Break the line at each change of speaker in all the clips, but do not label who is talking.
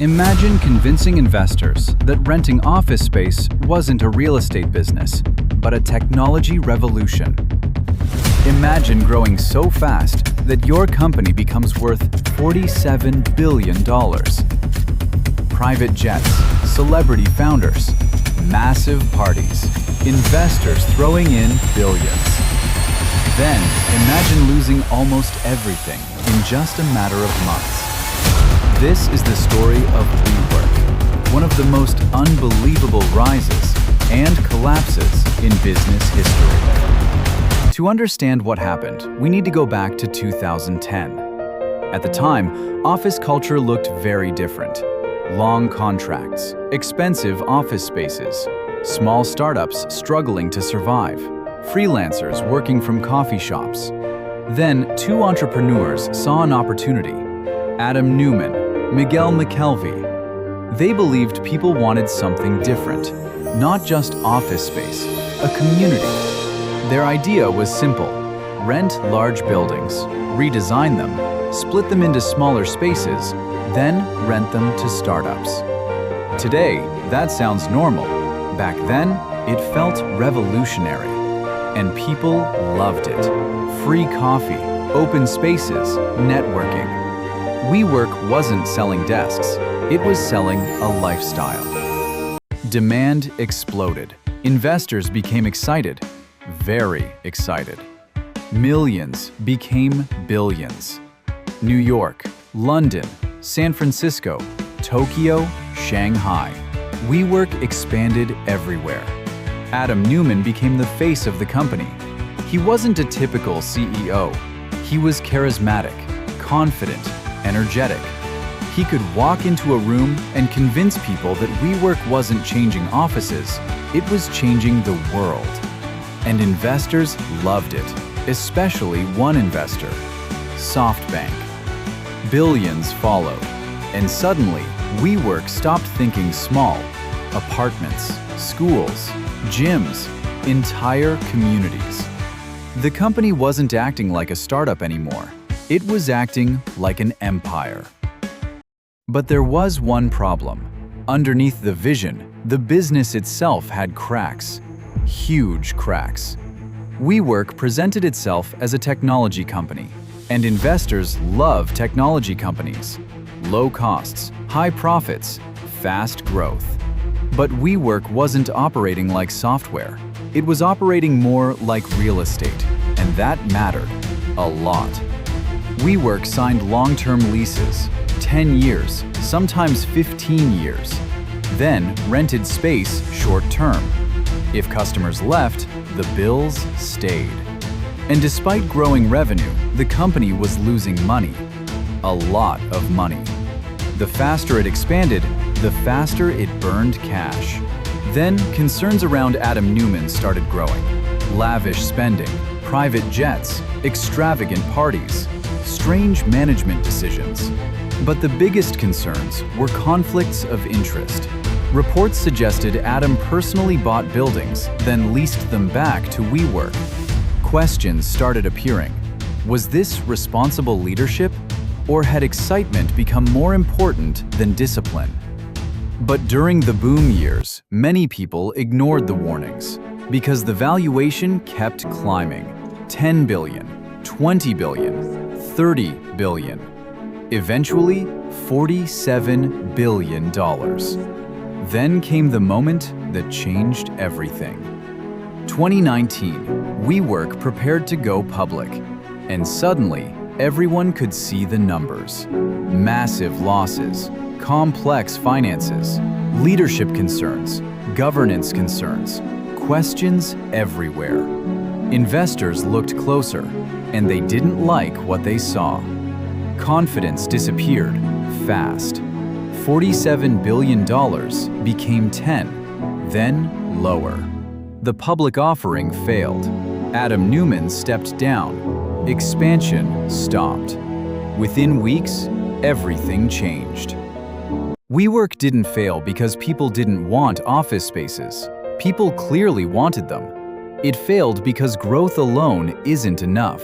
Imagine convincing investors that renting office space wasn't a real estate business, but a technology revolution. Imagine growing so fast that your company becomes worth $47 billion. Private jets, celebrity founders, massive parties, investors throwing in billions. Then, imagine losing almost everything in just a matter of months. This is the story of WeWork, one of the most unbelievable rises and collapses in business history. To understand what happened, we need to go back to 2010. At the time, office culture looked very different. Long contracts, expensive office spaces, small startups struggling to survive, freelancers working from coffee shops. Then, two entrepreneurs saw an opportunity: Adam Neumann, Miguel McKelvey. They believed people wanted something different, not just office space, a community. Their idea was simple: rent large buildings, redesign them, split them into smaller spaces, then rent them to startups. Today, that sounds normal. Back then, it felt revolutionary. And people loved it. Free coffee, open spaces, networking. WeWork wasn't selling desks, it was selling a lifestyle. Demand exploded. Investors became excited, very excited. Millions became billions. New York, London, San Francisco, Tokyo, Shanghai. WeWork expanded everywhere. Adam Neumann became the face of the company. He wasn't a typical CEO. He was charismatic, confident, energetic. He could walk into a room and convince people that WeWork wasn't changing offices, it was changing the world. And investors loved it, especially one investor, SoftBank. Billions followed, and suddenly WeWork stopped thinking small. Apartments, schools, gyms, entire communities. The company wasn't acting like a startup anymore. It was acting like an empire. But there was one problem. Underneath the vision, the business itself had cracks. Huge cracks. WeWork presented itself as a technology company, and investors love technology companies. Low costs, high profits, fast growth. But WeWork wasn't operating like software. It was operating more like real estate, and that mattered a lot. WeWork signed long-term leases, 10 years, sometimes 15 years, then rented space short-term. If customers left, the bills stayed. And despite growing revenue, the company was losing money. A lot of money. The faster it expanded, the faster it burned cash. Then, concerns around Adam Neumann started growing. Lavish spending, private jets, extravagant parties, strange management decisions. But the biggest concerns were conflicts of interest. Reports suggested Adam personally bought buildings, then leased them back to WeWork. Questions started appearing. Was this responsible leadership? Or had excitement become more important than discipline? But during the boom years, many people ignored the warnings because the valuation kept climbing. 10 billion, 20 billion, 30 billion. Eventually, $47 billion. Then came the moment that changed everything. 2019, WeWork prepared to go public, and suddenly, everyone could see the numbers. Massive losses, complex finances, leadership concerns, governance concerns, questions everywhere. Investors looked closer, and they didn't like what they saw. Confidence disappeared fast. $47 billion became 10, then lower. The public offering failed. Adam Neumann stepped down. Expansion stopped. Within weeks, everything changed. WeWork didn't fail because people didn't want office spaces. People clearly wanted them. It failed because growth alone isn't enough.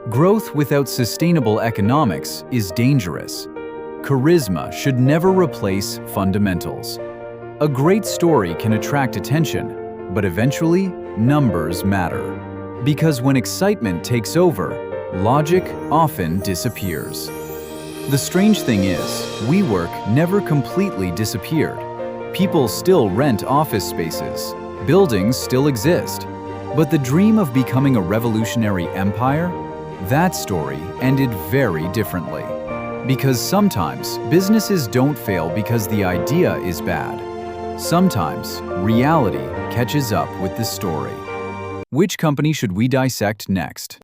Growth without sustainable economics is dangerous. Charisma should never replace fundamentals. A great story can attract attention, but eventually, numbers matter. Because when excitement takes over, logic often disappears. The strange thing is, WeWork never completely disappeared. People still rent office spaces. Buildings still exist. But the dream of becoming a revolutionary empire? That story ended very differently. Because sometimes, businesses don't fail because the idea is bad. Sometimes, reality catches up with the story. Which company should we dissect next?